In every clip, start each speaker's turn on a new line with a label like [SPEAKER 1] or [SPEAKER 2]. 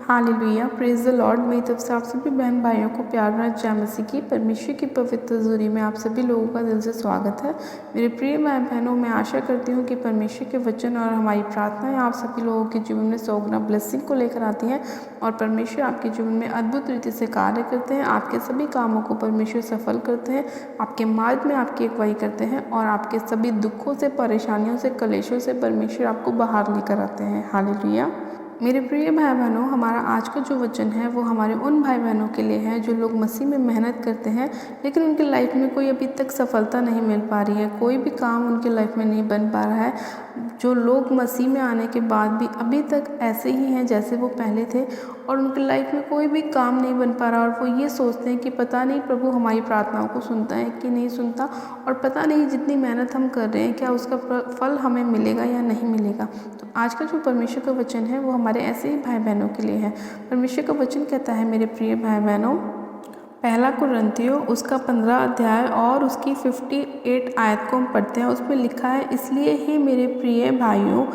[SPEAKER 1] Hallelujah, praise the Lord. मेरी तरफ से आप सभी बहन भाइयों को प्यार भरा जय मसीह की परमेश्वर की पवित्र हज़ूरी में आप सभी लोगों का दिल से स्वागत है। मेरे प्रिय भाई बहनों, मैं आशा करती हूँ कि परमेश्वर के वचन और हमारी प्रार्थनाएं आप सभी लोगों के जीवन में सौगुना ब्लेसिंग को लेकर आती हैं और परमेश्वर आपके जीवन में अद्भुत रीति से कार्य करते हैं। आपके सभी कामों को परमेश्वर सफल करते हैं, आपके मार्ग में आपकी अगुवाई करते हैं और आपके सभी दुखों से, परेशानियों से, कलेशों से परमेश्वर आपको बाहर लेकर आते हैं। हालेलुया। मेरे प्रिय भाई बहनों, हमारा आज का जो वचन है वो हमारे उन भाई बहनों के लिए है जो लोग मसीह में मेहनत करते हैं लेकिन उनके लाइफ में कोई अभी तक सफलता नहीं मिल पा रही है, कोई भी काम उनके लाइफ में नहीं बन पा रहा है। जो लोग मसीह में आने के बाद भी अभी तक ऐसे ही हैं जैसे वो पहले थे और उनके लाइफ में कोई भी काम नहीं बन पा रहा और वो ये सोचते हैं कि पता नहीं प्रभु हमारी प्रार्थनाओं को सुनता है कि नहीं सुनता और पता नहीं जितनी मेहनत हम कर रहे हैं क्या उसका फल हमें मिलेगा या नहीं मिलेगा। तो आज का जो परमेश्वर का वचन है वो हमारे ऐसे ही भाई बहनों के लिए है। परमेश्वर का वचन कहता है, मेरे प्रिय भाई बहनों, पहला कुरिन्थियों उसका 15 अध्याय और उसकी 58 आयत को हम पढ़ते हैं। उसमें लिखा है, इसलिए ही मेरे प्रिय भाइयों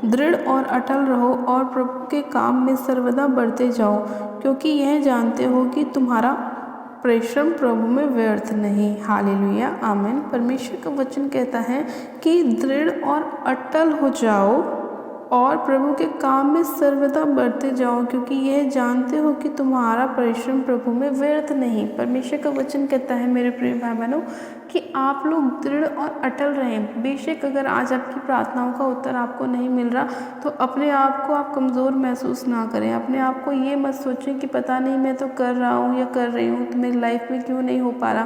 [SPEAKER 1] दृढ़ और अटल रहो और प्रभु के काम में सर्वदा बढ़ते जाओ, क्योंकि यह जानते हो कि तुम्हारा परिश्रम प्रभु में व्यर्थ नहीं। हालेलुया, आमीन। परमेश्वर का वचन कहता है कि दृढ़ और अटल हो जाओ और प्रभु के काम में सर्वदा बढ़ते जाओ, क्योंकि यह जानते हो कि तुम्हारा परिश्रम प्रभु में व्यर्थ नहीं। परमेश्वर का वचन कहता है, मेरे प्रिय भाई बहनों, कि आप लोग दृढ़ और अटल रहें। बेशक अगर आज आपकी प्रार्थनाओं का उत्तर आपको नहीं मिल रहा तो अपने आप को आप कमज़ोर महसूस ना करें। अपने आप को ये मत सोचें कि पता नहीं मैं तो कर रहा हूँ या कर रही हूँ तो मेरी लाइफ में क्यों नहीं हो पा रहा,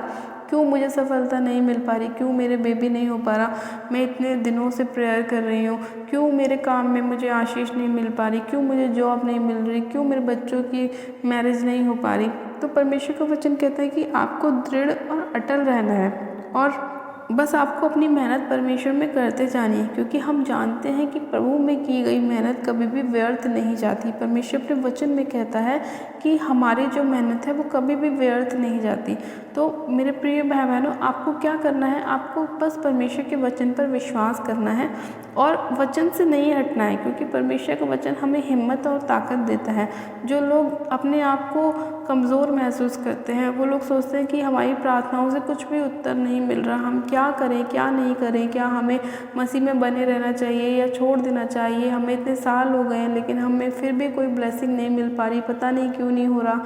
[SPEAKER 1] क्यों मुझे सफलता नहीं मिल पा रही, क्यों मेरे बेबी नहीं हो पा रहा, मैं इतने दिनों से प्रेयर कर रही हूँ, क्यों मेरे काम में मुझे आशीष नहीं मिल पा रही, क्यों मुझे जॉब नहीं मिल रही, क्यों मेरे बच्चों की मैरिज नहीं हो पा रही। तो परमेश्वर का वचन कहता है कि आपको दृढ़ और अटल रहना है और बस आपको अपनी मेहनत परमेश्वर में करते जानी है, क्योंकि हम जानते हैं कि प्रभु में की गई मेहनत कभी भी व्यर्थ नहीं जाती। परमेश्वर अपने वचन में कहता है कि हमारी जो मेहनत है वो कभी भी व्यर्थ नहीं जाती। तो मेरे प्रिय भाई बहनों, आपको क्या करना है, आपको बस परमेश्वर के वचन पर विश्वास करना है और वचन से नहीं हटना है, क्योंकि परमेश्वर का वचन हमें हिम्मत और ताकत देता है। जो लोग अपने आप को कमज़ोर महसूस करते हैं, वो लोग सोचते हैं कि हमारी प्रार्थनाओं से कुछ भी उत्तर नहीं मिल रहा, हम क्या करें क्या नहीं करें, क्या हमें मसीह में बने रहना चाहिए या छोड़ देना चाहिए, हमें इतने साल हो गए हैं लेकिन हमें फिर भी कोई ब्लेसिंग नहीं मिल पा रही, पता नहीं क्यों नहीं हो रहा।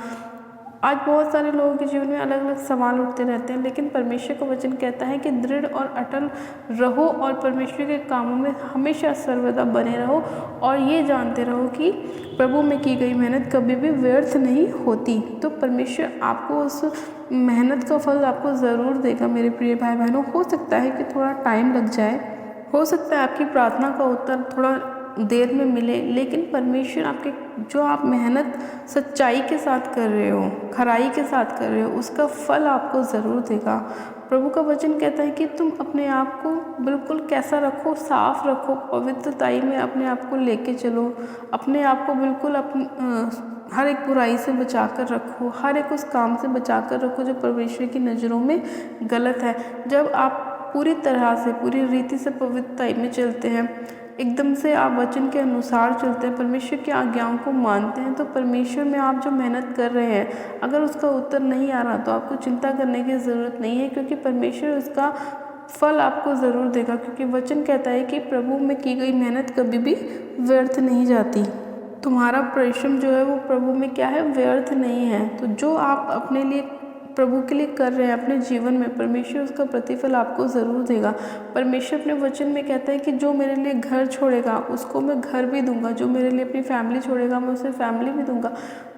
[SPEAKER 1] आज बहुत सारे लोगों के जीवन में अलग अलग सवाल उठते रहते हैं, लेकिन परमेश्वर का वचन कहता है कि दृढ़ और अटल रहो और परमेश्वर के कामों में हमेशा सर्वदा बने रहो और ये जानते रहो कि प्रभु में की गई मेहनत कभी भी व्यर्थ नहीं होती। तो परमेश्वर आपको उस मेहनत का फल आपको ज़रूर देगा। मेरे प्रिय भाई बहनों, हो सकता है कि थोड़ा टाइम लग जाए, हो सकता है आपकी प्रार्थना का उत्तर थोड़ा देर में मिले, लेकिन परमेश्वर आपके जो आप मेहनत सच्चाई के साथ कर रहे हो, खराई के साथ कर रहे हो, उसका फल आपको ज़रूर देगा। प्रभु का वचन कहता है कि तुम अपने आप को बिल्कुल कैसा रखो, साफ रखो, पवित्रताई में अपने आप को लेके चलो, अपने आप को बिल्कुल हर एक बुराई से बचा कर रखो, हर एक उस काम से बचा कर रखो जो परमेश्वर की नज़रों में गलत है। जब आप पूरी तरह से, पूरी रीति से पवित्रताई में चलते हैं, एकदम से आप वचन के अनुसार चलते हैं, परमेश्वर की आज्ञाओं को मानते हैं, तो परमेश्वर में आप जो मेहनत कर रहे हैं अगर उसका उत्तर नहीं आ रहा तो आपको चिंता करने की ज़रूरत नहीं है, क्योंकि परमेश्वर उसका फल आपको ज़रूर देगा। क्योंकि वचन कहता है कि प्रभु में की गई मेहनत कभी भी व्यर्थ नहीं जाती। तुम्हारा परिश्रम जो है वो प्रभु में क्या है, व्यर्थ नहीं है। तो जो आप अपने लिए प्रभु के लिए कर रहे हैं अपने जीवन में, परमेश्वर उसका प्रतिफल आपको ज़रूर देगा। परमेश्वर अपने वचन में कहता है कि जो मेरे लिए घर छोड़ेगा उसको मैं घर भी दूंगा, जो मेरे लिए अपनी फैमिली छोड़ेगा मैं उसे फैमिली भी दूंगा,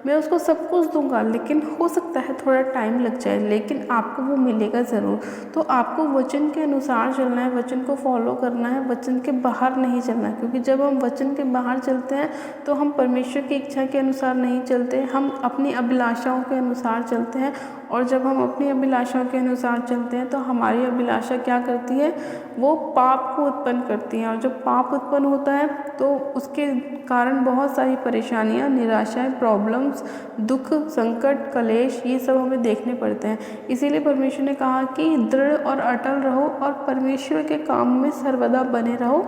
[SPEAKER 1] मैं उसको सब कुछ दूंगा। लेकिन हो सकता है थोड़ा टाइम लग जाए, लेकिन आपको वो मिलेगा ज़रूर। तो आपको वचन के अनुसार चलना है, वचन को फॉलो करना है, वचन के बाहर नहीं चलना है, क्योंकि जब हम वचन के बाहर चलते हैं तो हम परमेश्वर की इच्छा के अनुसार नहीं चलते, हम अपनी अभिलाषाओं के अनुसार चलते हैं। और जब हम अपनी अभिलाषाओं के अनुसार चलते हैं तो हमारी अभिलाषा क्या करती है, वो पाप को उत्पन्न करती है। और जब पाप उत्पन्न होता है तो उसके कारण बहुत सारी परेशानियां, निराशाएं, प्रॉब्लम्स, दुख, संकट, कलेश, ये सब हमें देखने पड़ते हैं। इसीलिए परमेश्वर ने कहा कि दृढ़ और अटल रहो और परमेश्वर के काम में सर्वदा बने रहो,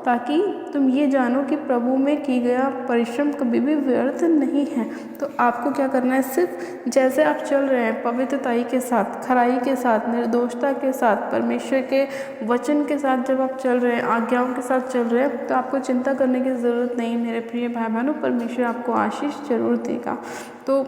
[SPEAKER 1] ताकि तुम ये जानो कि प्रभु में की गया परिश्रम कभी भी व्यर्थ नहीं है। तो आपको क्या करना है, सिर्फ जैसे आप चल रहे हैं पवित्रताई के साथ, खराई के साथ, निर्दोषता के साथ, परमेश्वर के वचन के साथ जब आप चल रहे हैं, आज्ञाओं के साथ चल रहे हैं, तो आपको चिंता करने की ज़रूरत नहीं मेरे प्रिय भाई बहनों। परमेश्वर आपको आशीष जरूर देगा। तो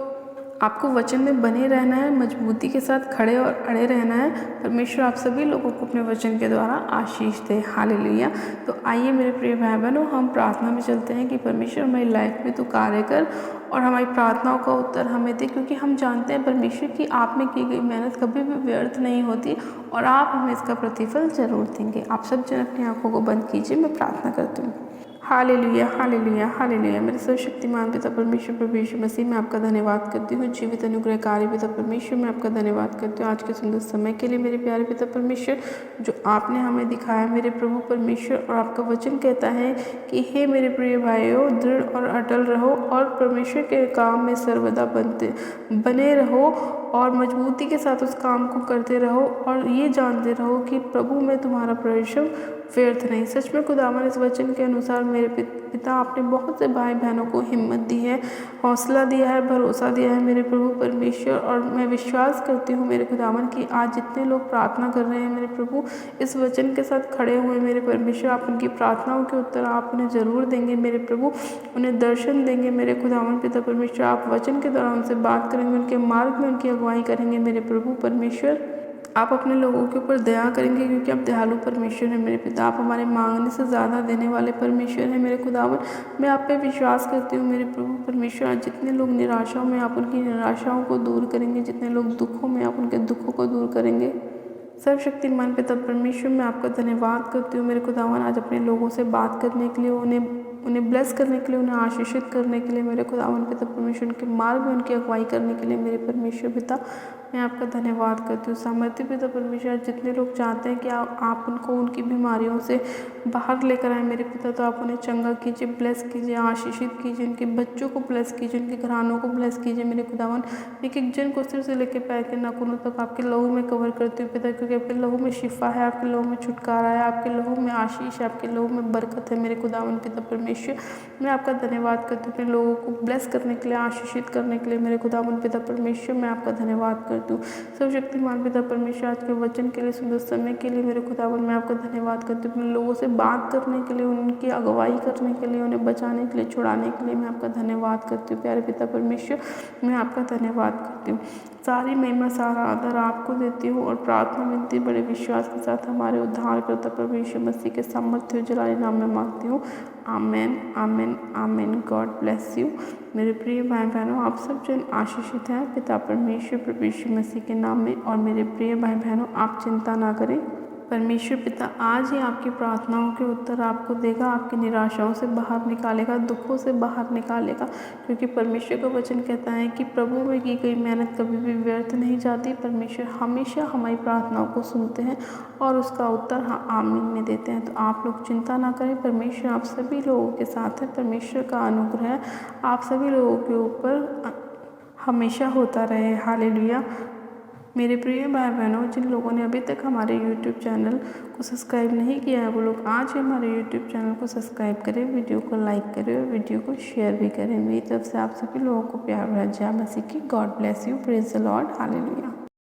[SPEAKER 1] आपको वचन में बने रहना है, मजबूती के साथ खड़े और अड़े रहना है। परमेश्वर आप सभी लोगों को अपने वचन के द्वारा आशीष दे। हालेलुया। तो आइए मेरे प्रिय भाई बहनों, हम प्रार्थना में चलते हैं कि परमेश्वर हमारी लाइफ में तू कार्य कर और हमारी प्रार्थनाओं का उत्तर हमें दे, क्योंकि हम जानते हैं परमेश्वर की आप में की गई मेहनत कभी भी व्यर्थ नहीं होती और आप हमें इसका प्रतिफल जरूर देंगे। आप सब जन अपनी आंखों को बंद कीजिए, मैं प्रार्थना करती हूँ। Hallelujah, hallelujah, hallelujah. मेरे सर्वशक्तिमान पिता परमेश्वर प्रभु यीशु मसीह में आपका धन्यवाद करती हूँ। जीवित अनुग्रहकारी पिता परमेश्वर में आपका धन्यवाद करती हूँ आज के सुंदर समय के लिए मेरे प्यारे पिता परमेश्वर, जो आपने हमें दिखाया मेरे प्रभु परमेश्वर। और आपका वचन कहता है कि हे मेरे प्रिय भाइयों, दृढ़ और अटल रहो और परमेश्वर के काम में सर्वदा बने रहो और मजबूती के साथ उस काम को करते रहो और ये जानते रहो कि प्रभु में तुम्हारा परिश्रम व्यर्थ नहीं। सच में खुदावन इस वचन के अनुसार मेरे पिता आपने बहुत से भाई बहनों को हिम्मत दी है, हौसला दिया है, भरोसा दिया है मेरे प्रभु परमेश्वर। और मैं विश्वास करती हूँ मेरे खुदावन कि आज जितने लोग प्रार्थना कर रहे हैं मेरे प्रभु, इस वचन के साथ खड़े हुए मेरे परमेश्वर, आप उनकी प्रार्थनाओं के उत्तर आप उन्हें ज़रूर देंगे मेरे प्रभु, उन्हें दर्शन देंगे मेरे खुदावन पिता परमेश्वर। आप वचन के द्वारा उनसे बात करेंगे, उनके मार्ग में उनकी अगुवाई करेंगे मेरे प्रभु परमेश्वर। आप अपने लोगों के ऊपर दया करेंगे, क्योंकि आप दयालु परमेश्वर हैं मेरे पिता। आप हमारे मांगने से ज़्यादा देने वाले परमेश्वर हैं मेरे खुदावन। मैं आप पे विश्वास करती हूँ मेरे प्रभु परमेश्वर। आज जितने लोग निराशाओं में, आप उनकी निराशाओं को दूर करेंगे। जितने लोग दुखों में, आप उनके दुखों को दूर करेंगे। सर्वशक्तिमान पिता परमेश्वर, मैं आपका धन्यवाद करती हूँ मेरे खुदावन आज अपने लोगों से बात करने के लिए, उन्हें ब्लेस करने के लिए, उन्हें आशीषित करने के लिए मेरे खुदावन पिता परमेश्वर, उनके मार्ग में उनकी अगुवाई करने के लिए मेरे परमेश्वर पिता मैं आपका धन्यवाद करती हूँ। सामर्थ्य पिता परमेश्वर, जितने लोग चाहते हैं कि आप उनको उनकी बीमारियों से बाहर लेकर आए मेरे पिता, तो आप उन्हें चंगा कीजिए, ब्लेस कीजिए, आशीषित कीजिए, उनके बच्चों को ब्लेस कीजिए, उनके घरानों को ब्लेस कीजिए मेरे खुदावन। एक एक जन को सिर से लेकर पैर के नाखूनों तक आपके लहू में कवर करती हूँ पिता, क्योंकि आपके लहू में शिफा है, आपके लहू में छुटकारा है, आपके लहू में आशीष है, आपके लहू में बरकत है मेरे खुदावन पिता परमेश्वर। मैं आपका धन्यवाद करती हूँ अपने लोगों को ब्लेस करने के लिए, आशीषित करने के लिए मेरे खुदावन पिता परमेश्वर। मैं आपका धन्यवाद करती हूँ। सर्वशक्तिमान पिता परमेश्वर, आज के वचन के लिए, सुंदर समय के लिए मेरे खुदावन मैं आपका धन्यवाद करती हूँ। अपने लोगों से बात करने के लिए, उनकी अगुवाई करने के लिए, उन्हें बचाने के लिए, छुड़ाने के लिए मैं आपका धन्यवाद करती हूँ प्यारे पिता परमेश्वर। मैं आपका धन्यवाद करती हूँ। सारी महिमा, सारा आदर आपको देती हूँ और प्रार्थना विनती बड़े विश्वास के साथ हमारे उद्धारकर्ता प्रभु यीशु मसीह के सामर्थ्य जलाली नाम में मांगती हूँ। आमेन, आमेन, आमेन। गॉड ब्लेस यू मेरे प्रिय भाई बहनों। आप सब जन आशीषित हैं पिता परमेश्वर प्रभु यीशु मसीह के नाम में। और मेरे प्रिय भाई बहनों, आप चिंता ना करें, परमेश्वर पिता आज ही आपकी प्रार्थनाओं के उत्तर आपको देगा, आपकी निराशाओं से बाहर निकालेगा, दुखों से बाहर निकालेगा, क्योंकि परमेश्वर का वचन कहता है कि प्रभु में की गई मेहनत कभी भी व्यर्थ नहीं जाती। परमेश्वर हमेशा हमारी प्रार्थनाओं को सुनते हैं और उसका उत्तर आमीन में देते हैं। तो आप लोग चिंता ना करें, परमेश्वर आप सभी लोगों के साथ है। परमेश्वर का अनुग्रह आप सभी लोगों के ऊपर हमेशा होता रहे। हालेलुया। मेरे प्रिय भाई बहनों, जिन लोगों ने अभी तक हमारे YouTube चैनल को सब्सक्राइब नहीं किया है, वो लोग आज ही हमारे YouTube चैनल को सब्सक्राइब करें, वीडियो को लाइक करें और वीडियो को शेयर भी करें। मेरी तरफ से आप सभी लोगों को प्यार भरा जय मसीह की। God bless you. Praise the Lord. Hallelujah.